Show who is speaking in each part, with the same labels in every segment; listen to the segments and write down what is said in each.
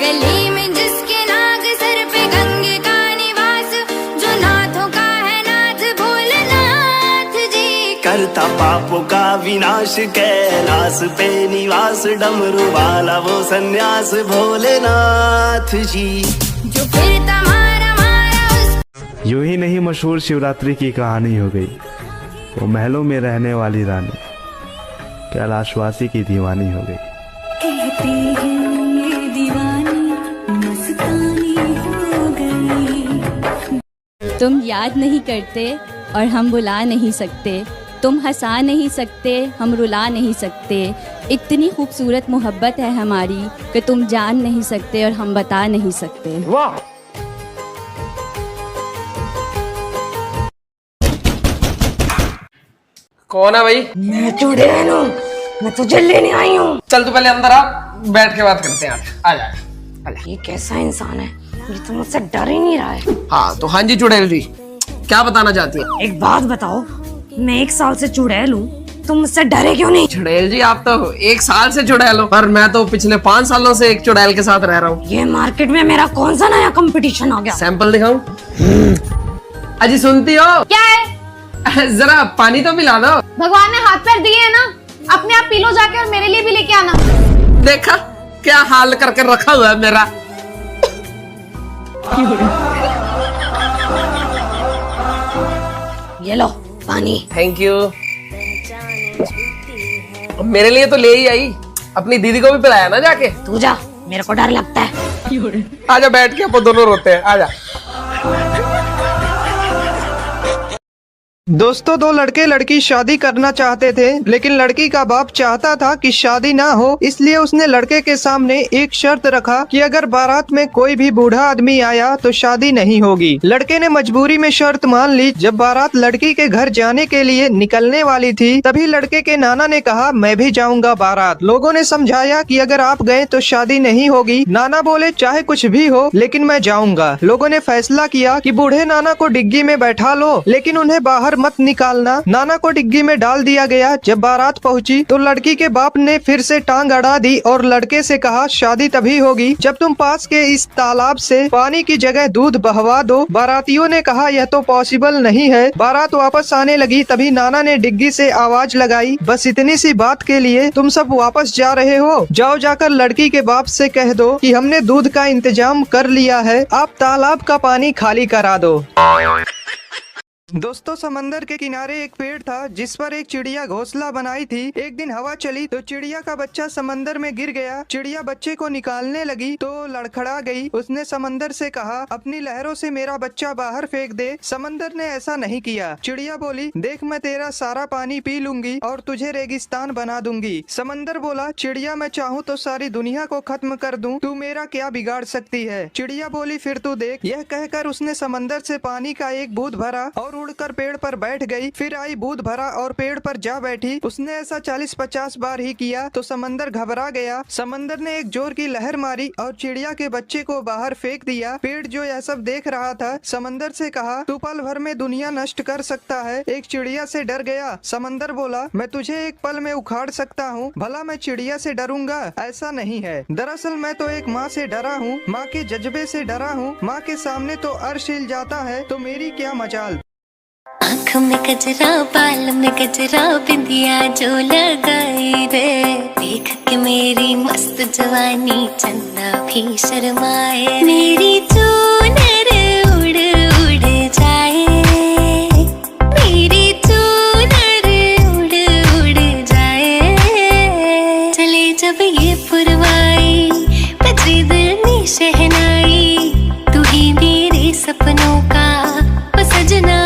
Speaker 1: गली में जिसके नाग सर पे गंगे का निवास, जो नाथों का है नाथ भोलेनाथ जी।
Speaker 2: करता पापों का विनाश कैलाश पे निवास, डमरू वाला वो सन्यास भोलेनाथ जी।
Speaker 1: जो फिरता मारा मारा उस
Speaker 3: यूं ही नहीं मशहूर शिवरात्रि की कहानी हो गई। वो महलों में रहने वाली रानी कैलाशवासी की दीवानी हो गई।
Speaker 4: कहते हैं ये दीवानी मस्तानी हो गई।
Speaker 5: तुम याद नहीं करते और हम बुला नहीं सकते, तुम हंसा नहीं सकते हम रुला नहीं सकते। इतनी खूबसूरत मोहब्बत है हमारी कि तुम जान नहीं सकते और हम बता नहीं सकते।
Speaker 3: वाह!
Speaker 6: कौन है भाई?
Speaker 7: मैं चुड़ैल हूँ, मैं तुझे लेने आई हूँ।
Speaker 6: चल तू पहले अंदर आ, बैठ के बात करते हैं। आ जा, आ जा।
Speaker 7: ये कैसा इंसान है ये तो मुझसे डर ही नहीं रहा है।
Speaker 6: हाँ तो हाँ जी चुड़ैल जी, क्या बताना चाहती हैं?
Speaker 7: एक बात बताओ, मैं 1 साल से चुड़ैल हूँ, तुम मुझसे डरे क्यों नहीं?
Speaker 6: चुड़ैल जी आप तो 1 साल से चुड़ैल हो, पर मैं तो पिछले 5 सालों से एक चुड़ैल के साथ रह रहा हूँ।
Speaker 7: ये मार्केट में मेरा कौन सा नया कंपटीशन आ गया?
Speaker 6: सैंपल दिखाऊं? अजी सुनती हो?
Speaker 8: क्या है?
Speaker 6: जरा पानी तो पिला दो।
Speaker 8: भगवान ने हाथ पैर दिए है ना, अपने आप पी लो जाके और मेरे लिए भी लेके आना।
Speaker 6: देखा क्या हाल करके रखा हुआ है मेरा।
Speaker 7: ये लो पानी।
Speaker 6: Thank you. मेरे लिए तो ले ही आई, अपनी दीदी को भी पिलाया ना जाके।
Speaker 7: तू जा, मेरे को डर लगता है।
Speaker 6: आजा बैठ के अपन दोनों रोते हैं, आजा।
Speaker 9: दोस्तों, 2 लड़के लड़की शादी करना चाहते थे, लेकिन लड़की का बाप चाहता था कि शादी ना हो, इसलिए उसने लड़के के सामने एक शर्त रखा कि अगर बारात में कोई भी बूढ़ा आदमी आया तो शादी नहीं होगी। लड़के ने मजबूरी में शर्त मान ली। जब बारात लड़की के घर जाने के लिए निकलने वाली थी, तभी लड़के के नाना ने कहा मैं भी जाऊंगा बारात। लोगों ने समझाया कि अगर आप गए तो शादी नहीं होगी। नाना बोले चाहे कुछ भी हो लेकिन मैं जाऊंगा। लोगों ने फैसला किया कि बूढ़े नाना को डिग्गी में बैठा लो, लेकिन उन्हें बाहर मत निकालना। नाना को डिग्गी में डाल दिया गया। जब बारात पहुंची तो लड़की के बाप ने फिर से टांग अड़ा दी और लड़के से कहा शादी तभी होगी जब तुम पास के इस तालाब से पानी की जगह दूध बहवा दो। बारातियों ने कहा यह तो पॉसिबल नहीं है। बारात वापस आने लगी, तभी नाना ने डिग्गी से आवाज लगाई, बस इतनी सी बात के लिए तुम सब वापस जा रहे हो? जाओ जाकर लड़की के बाप से कह दो कि हमने दूध का इंतजाम कर लिया है, आप तालाब का पानी खाली करा दो। दोस्तों, समंदर के किनारे एक पेड़ था जिस पर एक चिड़िया घोंसला बनाई थी। एक दिन हवा चली तो चिड़िया का बच्चा समंदर में गिर गया। चिड़िया बच्चे को निकालने लगी तो लड़खड़ा गई। उसने समंदर से कहा अपनी लहरों से मेरा बच्चा बाहर फेंक दे। समंदर ने ऐसा नहीं किया। चिड़िया बोली देख मैं तेरा सारा पानी पी लूंगी और तुझे रेगिस्तान बना दूंगी। समंदर बोला चिड़िया मैं चाहूँ तो सारी दुनिया को खत्म कर दूं, तू मेरा क्या बिगाड़ सकती है? चिड़िया बोली फिर तू देख। यह कहकर उसने समंदर से पानी का एक बूंद भरा और उड़कर पेड़ पर बैठ गई। फिर आई बूंद भरा और पेड़ पर जा बैठी। उसने ऐसा 40-50 बार ही किया तो समंदर घबरा गया। समंदर ने एक जोर की लहर मारी और चिड़िया के बच्चे को बाहर फेंक दिया। पेड़ जो यह सब देख रहा था समंदर से कहा तू पल भर में दुनिया नष्ट कर सकता है। एक चिड़िया से डर गया। समंदर बोला मैं तुझे एक पल में उखाड़ सकता हूँ। भला मैं चिड़िया से डरूंगा? ऐसा नहीं है। दरअसल मैं तो एक माँ से डरा हूँ, माँ के जज्बे से डरा हूँ। माँ के सामने तो अर्श हिल जाता है तो मेरी क्या मजाल।
Speaker 4: आँख में गजरा, बाल में गजरा, बिंदिया जो लगाई रे, देख के मेरी मस्त जवानी चंदा भी शर्माए। मेरी चूनर उड़ उड़ जाए, मेरी चूनर उड़ उड़ जाए। चले जब ये पुरवाई बजरी दिल में शहनाई, तू ही मेरे सपनों का वो सजना।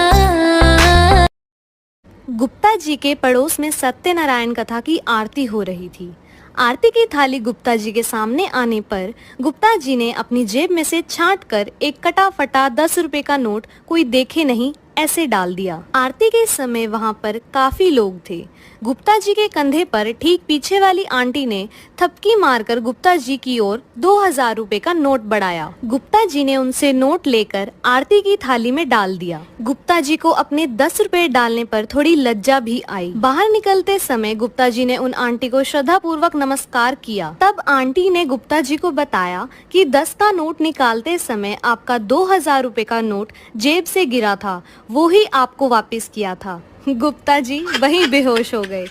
Speaker 10: गुप्ता जी के पड़ोस में सत्यनारायण कथा की आरती हो रही थी। आरती की थाली गुप्ता जी के सामने आने पर गुप्ता जी ने अपनी जेब में से छांट कर एक कटा फटा 10 रुपए का नोट कोई देखे नहीं ऐसे डाल दिया। आरती के समय वहाँ पर काफी लोग थे। गुप्ता जी के कंधे पर ठीक पीछे वाली आंटी ने थपकी मारकर गुप्ता जी की ओर 2000 रुपए का नोट बढ़ाया। गुप्ता जी ने उनसे नोट लेकर आरती की थाली में डाल दिया। गुप्ता जी को अपने 10 रुपए डालने पर थोड़ी लज्जा भी आई। बाहर निकलते समय गुप्ता जी ने उन आंटी को श्रद्धा पूर्वक नमस्कार किया। तब आंटी ने गुप्ता जी को बताया कि 10 का नोट निकालते समय आपका 2000 रुपए का नोट जेब से गिरा था, वो ही आपको वापस किया था। गुप्ता जी वहीं बेहोश हो गए।